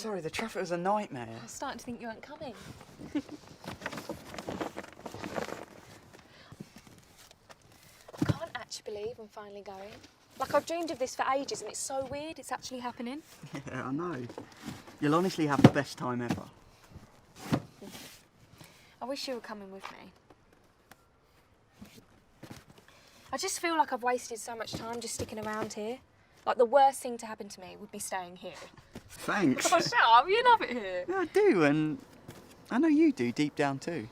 Sorry, the traffic was a nightmare. I was starting to think you weren't coming. I can't actually believe I'm finally going. Like, I've dreamed of this for ages and it's so weird it's actually happening. Yeah, I know. You'll honestly have the best time ever. I wish you were coming with me. I just feel like I've wasted so much time just sticking around here. Like, the worst thing to happen to me would be staying here. Thanks. Oh, shut up, you love it here. Yeah, I do, and I know you do deep down too.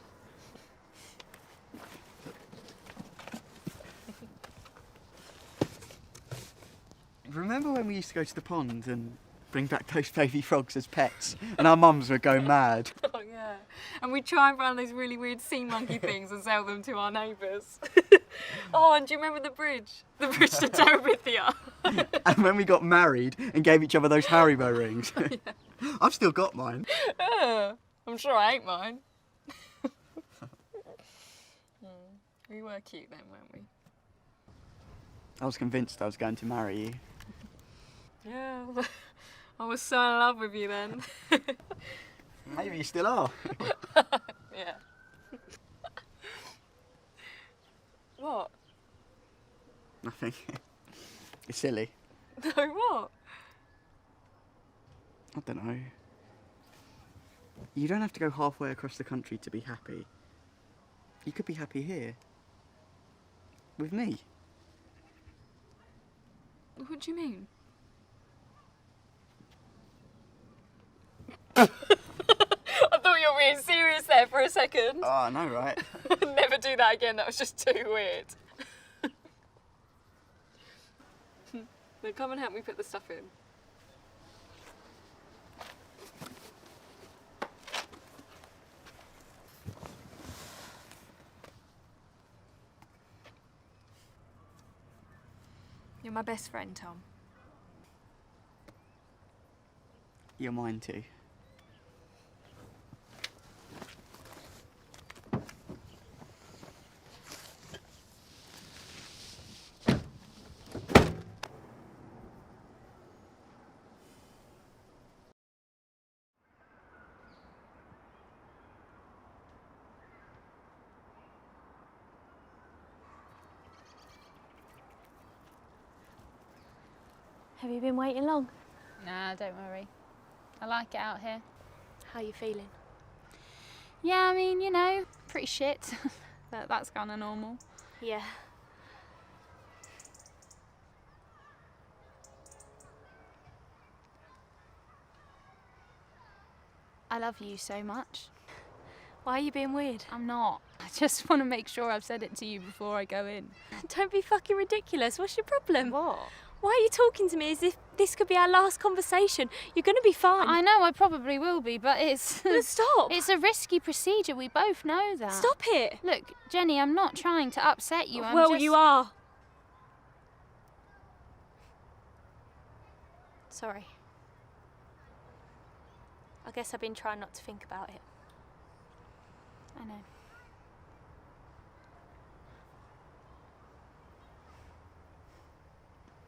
Remember when we used to go to the pond and bring back those baby frogs as pets? And our mums would go mad. Oh, yeah. And we'd try and find those really weird sea monkey things and sell them to our neighbours. Oh, and do you remember the bridge? The bridge to Terabithia. And when we got married and gave each other those Haribo rings. Yeah. I've still got mine. I'm sure I ate mine. We were cute then, weren't we? I was convinced I was going to marry you. Yeah, I was so in love with you then. Maybe you still are. Yeah. What? Nothing. It's silly. No, what? I don't know. You don't have to go halfway across the country to be happy. You could be happy here. With me. What do you mean? I thought you were being serious there for a second. Oh, I know, right? Never do that again, that was just too weird. Now come and help me put the stuff in. You're my best friend, Tom. You're mine too. Have you been waiting long? Nah, don't worry. I like it out here. How are you feeling? Yeah, I mean, you know, pretty shit. That's kind of normal. Yeah. I love you so much. Why are you being weird? I'm not. I just want to make sure I've said it to you before I go in. Don't be fucking ridiculous. What's your problem? What? Why are you talking to me as if this could be our last conversation? You're going to be fine. I know I probably will be, but it's... Stop. It's a risky procedure. We both know that. Stop it. Look, Jenny, I'm not trying to upset you. Well, you are. Sorry. I guess I've been trying not to think about it. I know.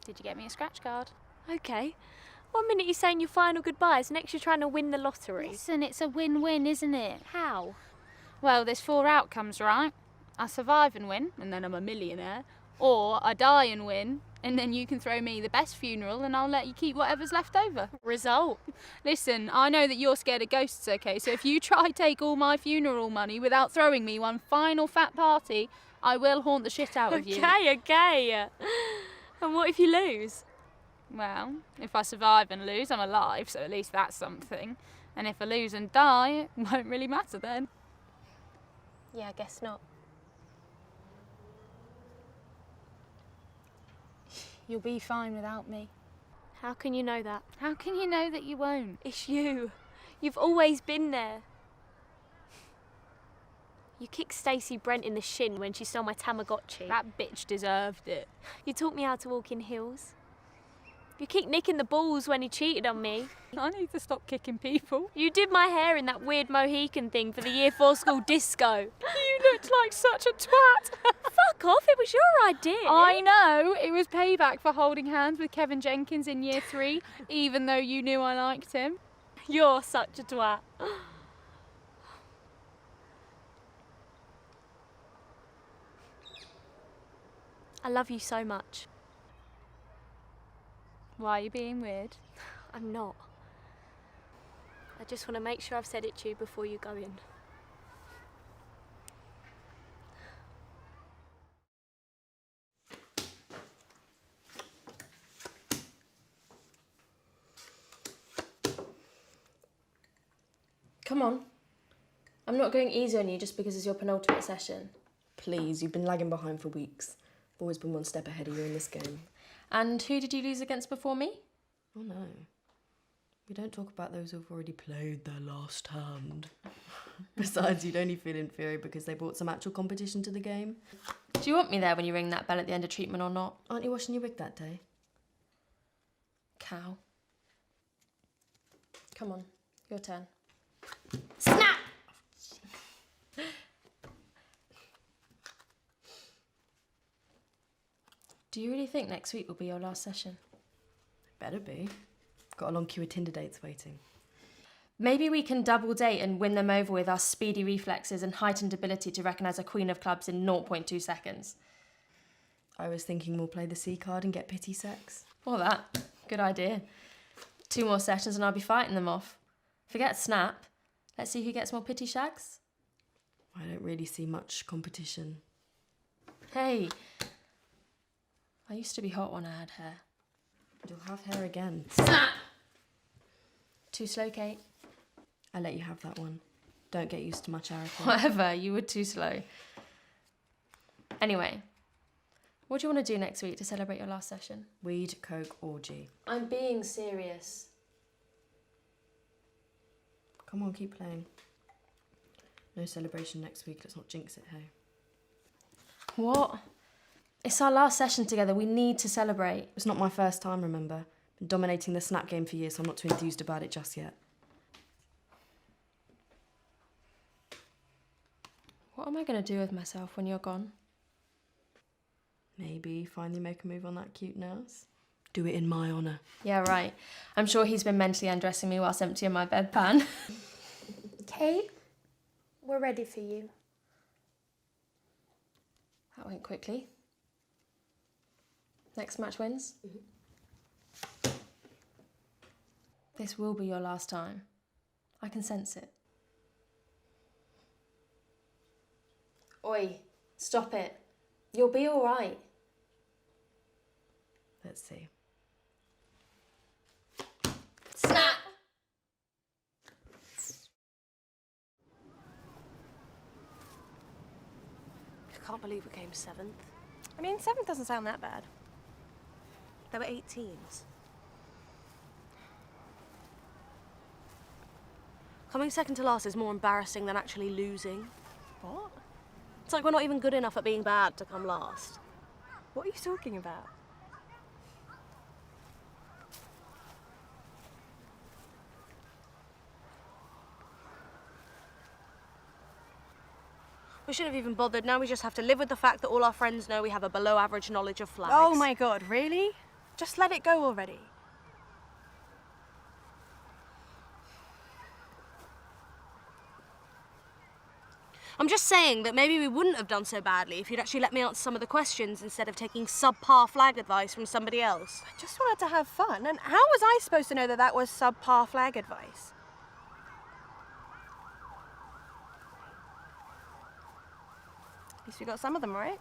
Did you get me a scratch card? Okay. 1 minute you're saying your final goodbyes, next you're trying to win the lottery. Listen, it's a win-win, isn't it? How? Well, there's 4 outcomes, right? I survive and win, and then I'm a millionaire. Or I die and win, and then you can throw me the best funeral and I'll let you keep whatever's left over. Result? Listen, I know that you're scared of ghosts, okay? So if you try to take all my funeral money without throwing me one final fat party, I will haunt the shit out of you. Okay. And what if you lose? Well, if I survive and lose, I'm alive, so at least that's something. And if I lose and die, it won't really matter then. Yeah, I guess not. You'll be fine without me. How can you know that? How can you know that you won't? It's you. You've always been there. You kicked Stacey Brent in the shin when she stole my Tamagotchi. That bitch deserved it. You taught me how to walk in heels. You kicked Nick in the balls when he cheated on me. I need to stop kicking people. You did my hair in that weird Mohican thing for the Year 4 school disco. You looked like such a twat. Fuck off, it was your idea. I know, it was payback for holding hands with Kevin Jenkins in Year 3, even though you knew I liked him. You're such a twat. I love you so much. Why are you being weird? I'm not. I just want to make sure I've said it to you before you go in. Come on. I'm not going easy on you just because it's your penultimate session. Please, you've been lagging behind for weeks. I've always been one step ahead of you in this game. And who did you lose against before me? Oh no. We don't talk about those who've already played their last hand. Besides, you'd only feel inferior because they brought some actual competition to the game. Do you want me there when you ring that bell at the end of treatment or not? Aren't you washing your wig that day? Cow. Come on, your turn. Snap! Do you really think next week will be your last session? Better be. Got a long queue of Tinder dates waiting. Maybe we can double date and win them over with our speedy reflexes and heightened ability to recognise a queen of clubs in 0.2 seconds. I was thinking we'll play the C card and get pity sex. Or that. Good idea. 2 more sessions and I'll be fighting them off. Forget snap. Let's see who gets more pity shags. I don't really see much competition. Hey. I used to be hot when I had hair. You'll have hair again. Snap! Too slow, Kate. I'll let you have that one. Don't get used to much arrogance. Whatever, you were too slow. Anyway, what do you want to do next week to celebrate your last session? Weed, coke, orgy. I'm being serious. Come on, keep playing. No celebration next week, let's not jinx it, hey? What? It's our last session together, we need to celebrate. It's not my first time, remember? Been dominating the snap game for years, so I'm not too enthused about it just yet. What am I going to do with myself when you're gone? Maybe finally make a move on that cute nurse. Do it in my honour. Yeah, right. I'm sure he's been mentally undressing me whilst emptying my bedpan. Kate, we're ready for you. That went quickly. Next match wins? This will be your last time. I can sense it. Oi, stop it. You'll be all right. Let's see. Snap! I can't believe we came 7th. I mean, 7th doesn't sound that bad. There were 8 teams. Coming second to last is more embarrassing than actually losing. What? It's like we're not even good enough at being bad to come last. What are you talking about? We shouldn't have even bothered. Now we just have to live with the fact that all our friends know we have a below average knowledge of flags. Oh my god, really? Just let it go already. I'm just saying that maybe we wouldn't have done so badly if you'd actually let me answer some of the questions instead of taking subpar flag advice from somebody else. I just wanted to have fun, and how was I supposed to know that that was subpar flag advice? At least we got some of them right.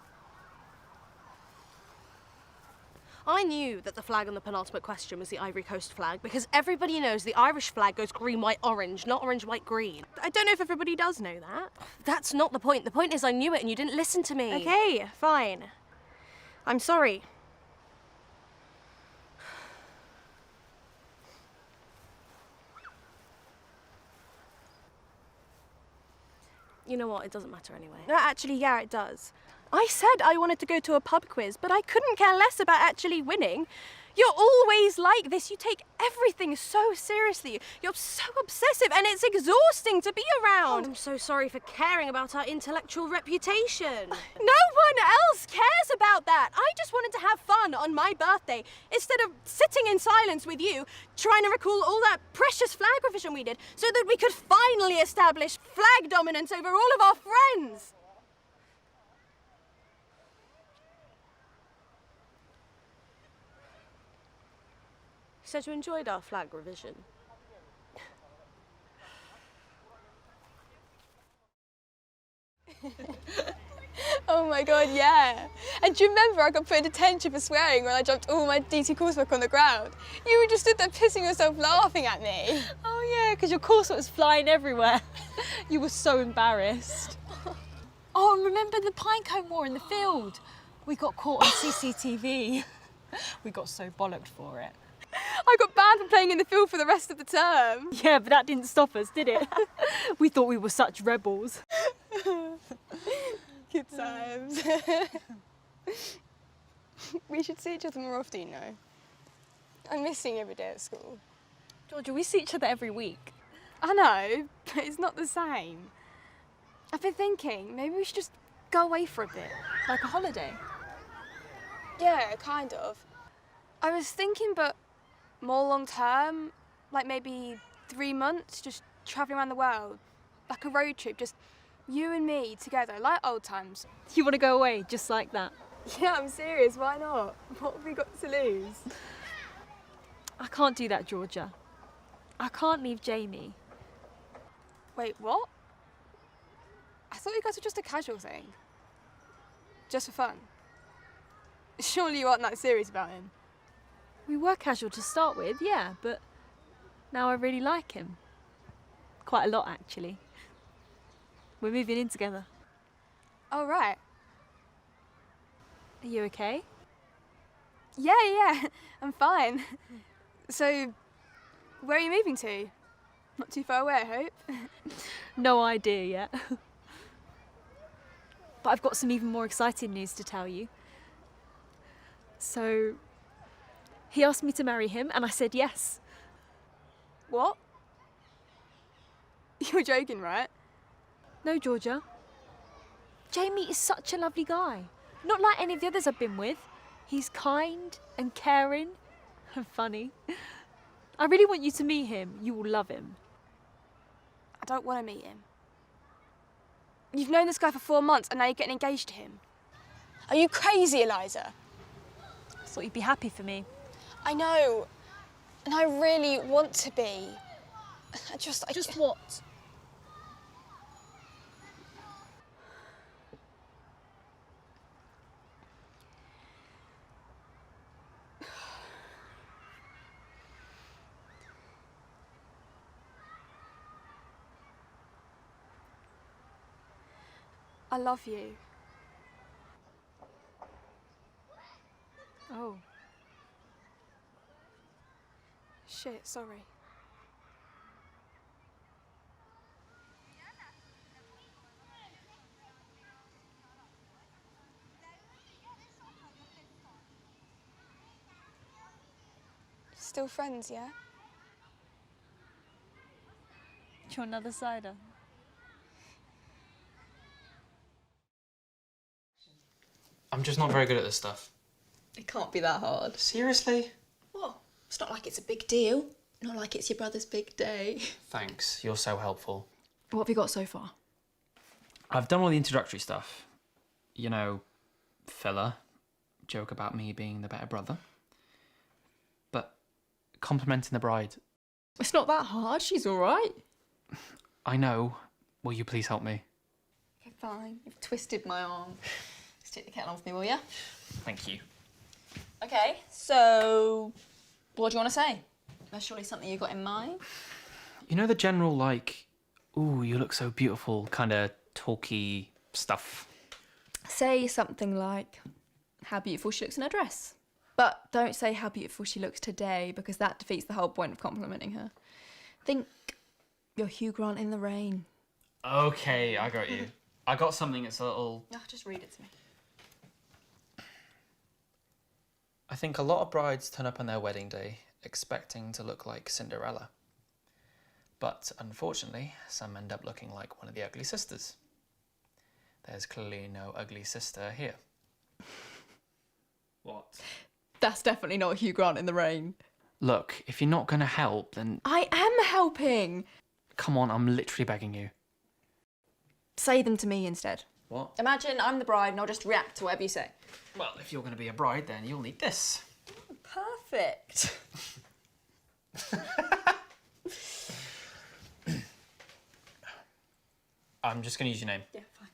I knew that the flag on the penultimate question was the Ivory Coast flag because everybody knows the Irish flag goes green, white, orange, not orange, white, green. I don't know if everybody does know that. That's not the point. The point is I knew it and you didn't listen to me. Okay, fine. I'm sorry. You know what? It doesn't matter anyway. No, actually, yeah, it does. I said I wanted to go to a pub quiz, but I couldn't care less about actually winning. You're always like this. You take everything so seriously. You're so obsessive, and it's exhausting to be around. Oh, I'm so sorry for caring about our intellectual reputation. No one else cares about that. I just wanted to have fun on my birthday instead of sitting in silence with you, trying to recall all that precious flag revision we did so that we could finally establish flag dominance over all of our friends. You said you enjoyed our flag revision. Oh my god, yeah. And do you remember I got put in detention for swearing when I dropped all my DT coursework on the ground? You were just stood there pissing yourself laughing at me. Oh yeah, because your coursework was flying everywhere. You were so embarrassed. Oh, and remember the pinecone war in the field? We got caught on CCTV. We got so bollocked for it. I got banned from playing in the field for the rest of the term. Yeah, but that didn't stop us, did it? We thought we were such rebels. Good times. We should see each other more often, you know. I'm missing every day at school. Georgia, we see each other every week. I know, but it's not the same. I've been thinking, maybe we should just go away for a bit. Like a holiday. Yeah, kind of. I was thinking, but more long term, like maybe 3 months, just travelling around the world. Like a road trip, just you and me together, like old times. You want to go away just like that? Yeah, I'm serious, why not? What have we got to lose? I can't do that, Georgia. I can't leave Jamie. Wait, what? I thought you guys were just a casual thing. Just for fun. Surely you aren't that serious about him. We were casual to start with, yeah, but now I really like him. Quite a lot, actually. We're moving in together. Oh, right. Are you okay? Yeah, I'm fine. So, where are you moving to? Not too far away, I hope. No idea yet. But I've got some even more exciting news to tell you. So, he asked me to marry him, and I said yes. What? You're joking, right? No, Georgia. Jamie is such a lovely guy. Not like any of the others I've been with. He's kind and caring and funny. I really want you to meet him. You will love him. I don't want to meet him. You've known this guy for 4 months and now you're getting engaged to him. Are you crazy, Eliza? I thought you'd be happy for me. I know. And I really want to be. Just what? I love you. Oh. Shit, sorry. Still friends, yeah? Do you want another cider? I'm just not very good at this stuff. It can't be that hard. Seriously? Well, it's not like it's a big deal. Not like it's your brother's big day. Thanks, you're so helpful. What have you got so far? I've done all the introductory stuff. You know, filler, joke about me being the better brother. But complimenting the bride... It's not that hard, she's all right. I know. Will you please help me? Okay, fine. You've twisted my arm. Just take the kettle on with me, will ya? Thank you. Okay, so what do you want to say? There's surely something you got in mind? You know the general, like, ooh, you look so beautiful, kind of talky stuff? Say something like, how beautiful she looks in her dress. But don't say how beautiful she looks today, because that defeats the whole point of complimenting her. Think you're Hugh Grant in the rain. Okay, I got you. I got something that's a little... Oh, just read it to me. I think a lot of brides turn up on their wedding day expecting to look like Cinderella. But unfortunately, some end up looking like one of the ugly sisters. There's clearly no ugly sister here. What? That's definitely not Hugh Grant in the rain. Look, if you're not going to help, then... I am helping! Come on, I'm literally begging you. Say them to me instead. What? Imagine I'm the bride and I'll just react to whatever you say. Well, if you're going to be a bride, then you'll need this. Perfect. I'm just going to use your name. Yeah, fine.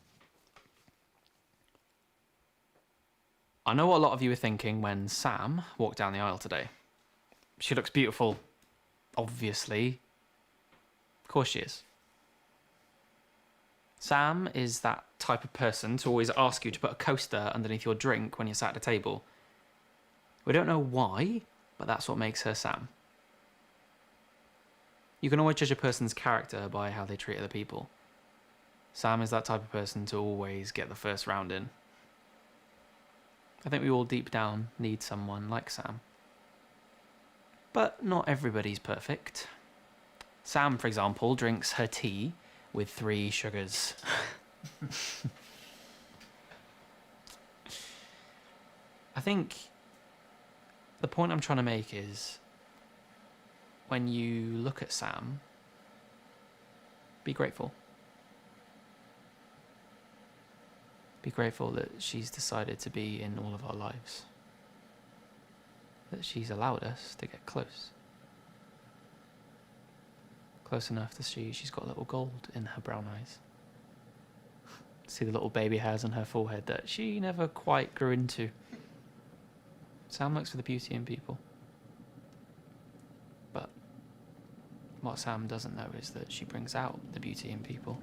I know what a lot of you were thinking when Sam walked down the aisle today. She looks beautiful, obviously. Of course she is. Sam is that type of person to always ask you to put a coaster underneath your drink when you're sat at a table. We don't know why, but that's what makes her Sam. You can always judge a person's character by how they treat other people. Sam is that type of person to always get the first round in. I think we all deep down need someone like Sam. But not everybody's perfect. Sam, for example, drinks her tea with 3 sugars. I think the point I'm trying to make is when you look at Sam, be grateful. Be grateful that she's decided to be in all of our lives. That she's allowed us to get close. Close enough to see she's got a little gold in her brown eyes. See the little baby hairs on her forehead that she never quite grew into. Sam looks for the beauty in people. But what Sam doesn't know is that she brings out the beauty in people.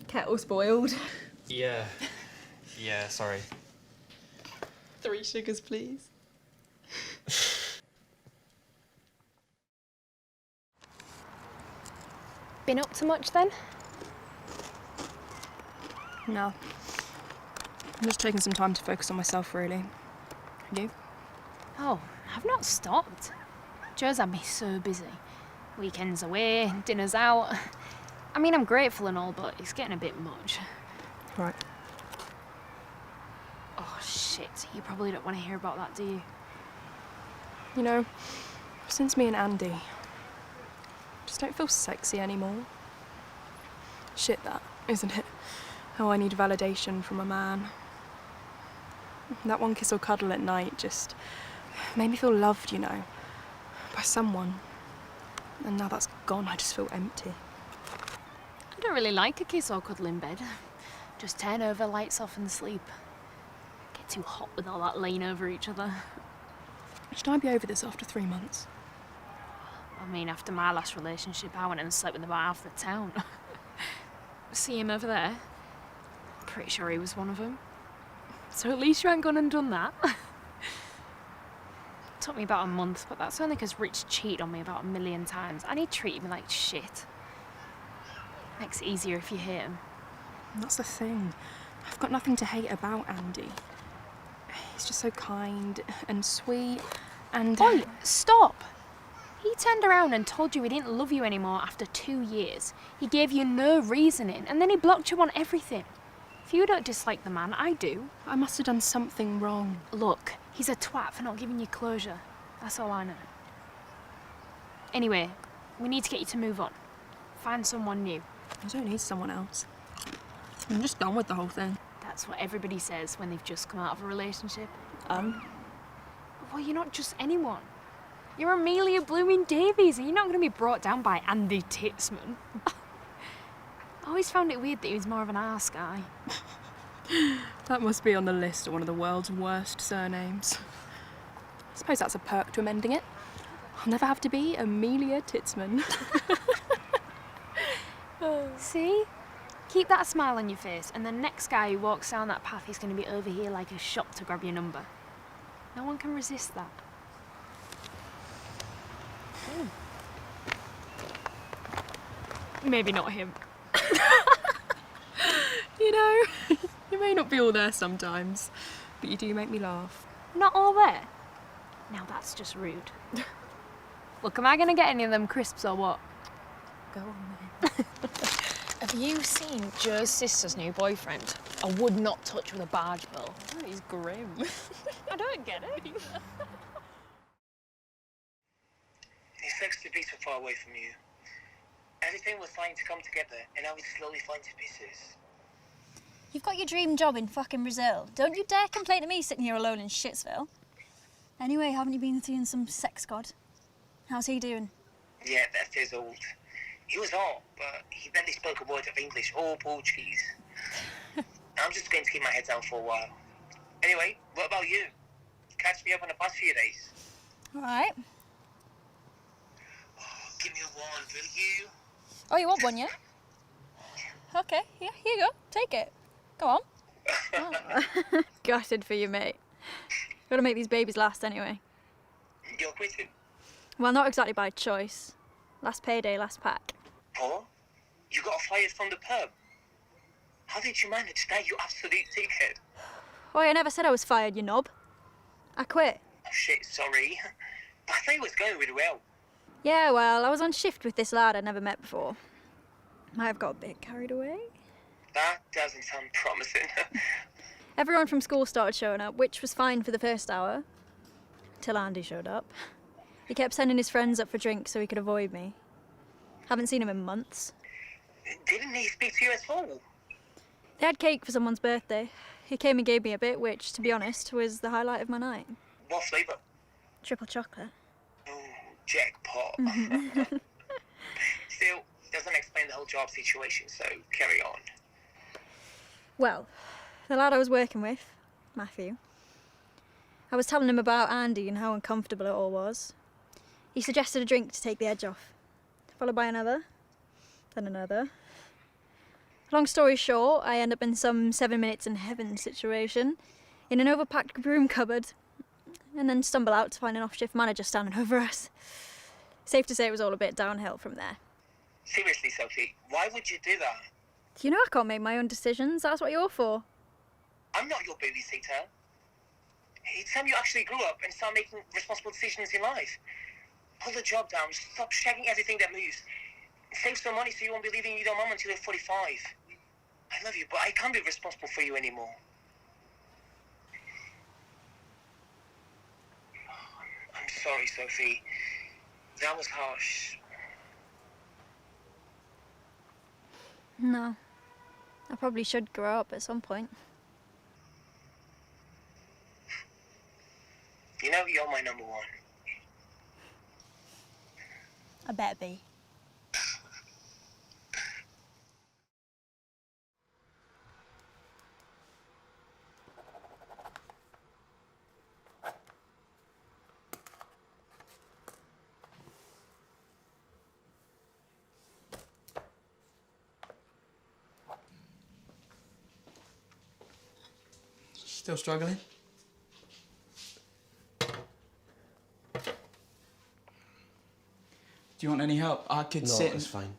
Kettle spoiled. Yeah. Yeah, sorry. 3 sugars, please. Been up to much then? No. I'm just taking some time to focus on myself, really. You? Oh, I've not stopped. Joe's had me so busy. Weekends away, dinners out. I mean, I'm grateful and all, but it's getting a bit much. Right. Oh, shit. You probably don't want to hear about that, do you? You know, since me and Andy, I just don't feel sexy anymore. Shit that, isn't it? How I need validation from a man. That one kiss or cuddle at night just made me feel loved, you know, by someone. And now that's gone, I just feel empty. I don't really like a kiss or cuddle in bed. Just turn over, lights off and sleep. Get too hot with all that laying over each other. Should I be over this after 3 months? I mean, after my last relationship, I went and slept with about half the town. See him over there? Pretty sure he was one of them. So at least you ain't gone and done that. Took me about a month, but that's only because Rich cheated on me about 1,000,000 times and he treated me like shit. Makes it easier if you hate him. And that's the thing. I've got nothing to hate about Andy. He's just so kind and sweet and... Oi, stop! He turned around and told you he didn't love you anymore after 2 years. He gave you no reasoning and then he blocked you on everything. If you don't dislike the man, I do. I must have done something wrong. Look, he's a twat for not giving you closure. That's all I know. Anyway, we need to get you to move on. Find someone new. I don't need someone else. I'm just done with the whole thing. That's what everybody says when they've just come out of a relationship. Well, you're not just anyone. You're Amelia Blooming Davies and you're not going to be brought down by Andy Titsman. I always found it weird that he was more of an arse guy. That must be on the list of one of the world's worst surnames. I suppose that's a perk to amending it. I'll never have to be Amelia Titsman. See? Keep that smile on your face and the next guy who walks down that path is going to be over here like a shot to grab your number. No one can resist that. Maybe not him. You know, you may not be all there sometimes, but you do make me laugh. Not all there? Now that's just rude. Look, am I going to get any of them crisps or what? Go on then. Have you seen Joe's sister's new boyfriend? I would not touch with a barge pole. Oh, he's grim. I don't get it. It sucks to be so far away from you. Everything was starting to come together, and now it's slowly falling to pieces. You've got your dream job in fucking Brazil. Don't you dare complain to me sitting here alone in Shitsville. Anyway, haven't you been seeing some sex god? How's he doing? Yeah, that is old. He was hot, but he barely spoke a word of English or Portuguese. I'm just going to keep my head down for a while. Anyway, what about you? Catch me up on the past few days. All right. Oh, give me a wand, will you? Oh, you want one, yeah? Okay, yeah, here you go. Take it. Go on. Oh. Gutted for you, mate. Gotta make these babies last anyway. You're quitting? Well, not exactly by choice. Last payday, last pack. Paul? You got fired from the pub? How did you manage that, you absolute dickhead? Oh, I never said I was fired, you knob. I quit. Oh shit, sorry. But I thought it was going really well. Yeah, well, I was on shift with this lad I'd never met before. Might have got a bit carried away. That doesn't sound promising. Everyone from school started showing up, which was fine for the first hour. Till Andy showed up. He kept sending his friends up for drinks so he could avoid me. Haven't seen him in months. Didn't he speak to you at all? They had cake for someone's birthday. He came and gave me a bit, which, to be honest, was the highlight of my night. What flavour? Triple chocolate. Oh, jackpot. Still, doesn't explain the whole job situation, so carry on. Well, the lad I was working with, Matthew, I was telling him about Andy and how uncomfortable it all was. He suggested a drink to take the edge off, followed by another, then another. Long story short, I end up in some 7 minutes in heaven situation, in an overpacked broom cupboard, and then stumble out to find an off-shift manager standing over us. Safe to say it was all a bit downhill from there. Seriously, Sophie, why would you do that? You know I can't make my own decisions, that's what you're for. I'm not your babysitter. It's time you actually grew up and start making responsible decisions in life. Pull the job down, stop shagging everything that moves. Save some money so you won't be leaving your mum until you're 45. I love you, but I can't be responsible for you anymore. I'm sorry, Sophie. That was harsh. No. I probably should grow up at some point. You know you're my number one. I better be. Still struggling? Do you want any help? I could sit. No, it's fine.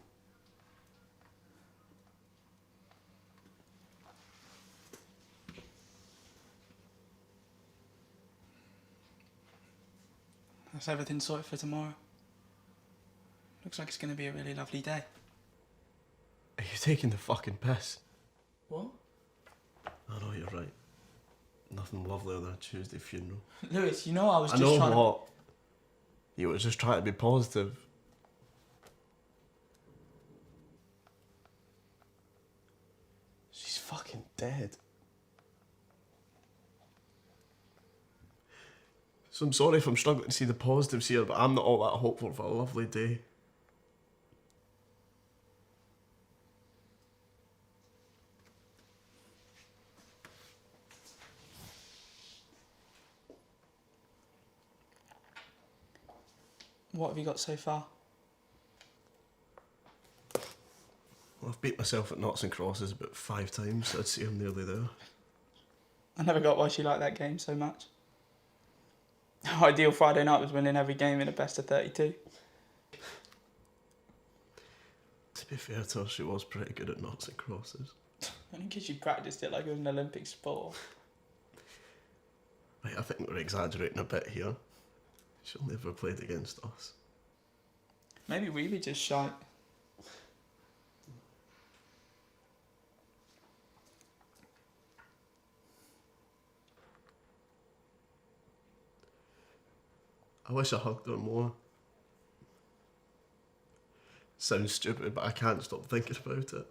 That's everything sorted for tomorrow. Looks like it's going to be a really lovely day. Are you taking the fucking piss? What? I know, you're right. Nothing lovelier than a Tuesday funeral. Lewis, you know I was just trying trying to... what? You were just trying to be positive. She's fucking dead. So I'm sorry if I'm struggling to see the positives here, but I'm not all that hopeful for a lovely day. What have you got so far? Well, I've beat myself at noughts and crosses about 5 times, so I'd say I'm nearly there. I never got why she liked that game so much. Her ideal Friday night was winning every game in a best of 32. To be fair to her, she was pretty good at noughts and crosses. Only because you practiced it like it was an Olympic sport. Right, I think we're exaggerating a bit here. She'll never played against us. Maybe we were just shite. I wish I hugged her more. Sounds stupid, but I can't stop thinking about it.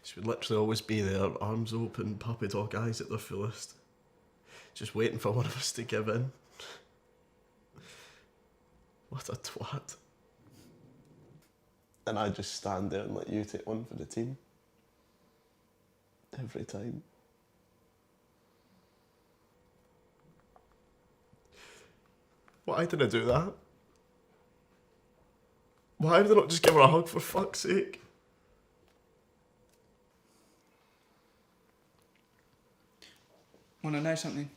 She would literally always be there, arms open, puppy dog eyes at their fullest. Just waiting for one of us to give in. What a twat. And I just stand there and let you take one for the team. Every time. Why did I do that? Why did I not just give her a hug, for fuck's sake? Want to know something?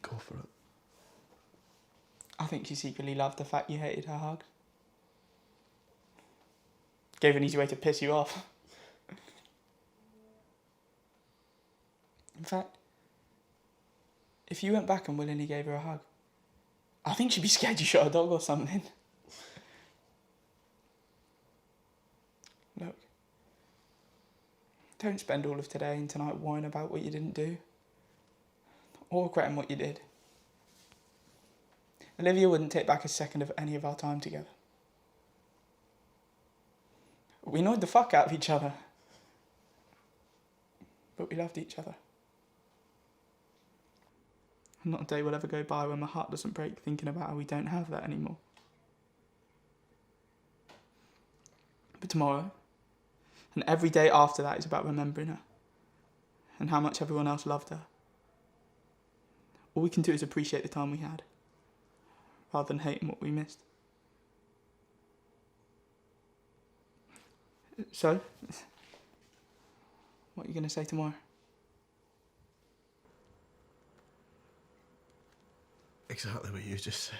Go for it. I think she secretly loved the fact you hated her hug. Gave an easy way to piss you off. In fact, if you went back and willingly gave her a hug, I think she'd be scared you shot a dog or something. Look, don't spend all of today and tonight whining about what you didn't do, or regretting what you did. Olivia wouldn't take back a second of any of our time together. We annoyed the fuck out of each other, but we loved each other. Not a day will ever go by when my heart doesn't break thinking about how we don't have that anymore. But tomorrow, and every day after that, is about remembering her, and how much everyone else loved her. All we can do is appreciate the time we had, rather than hating what we missed. So, what are you going to say tomorrow? Exactly what you just said.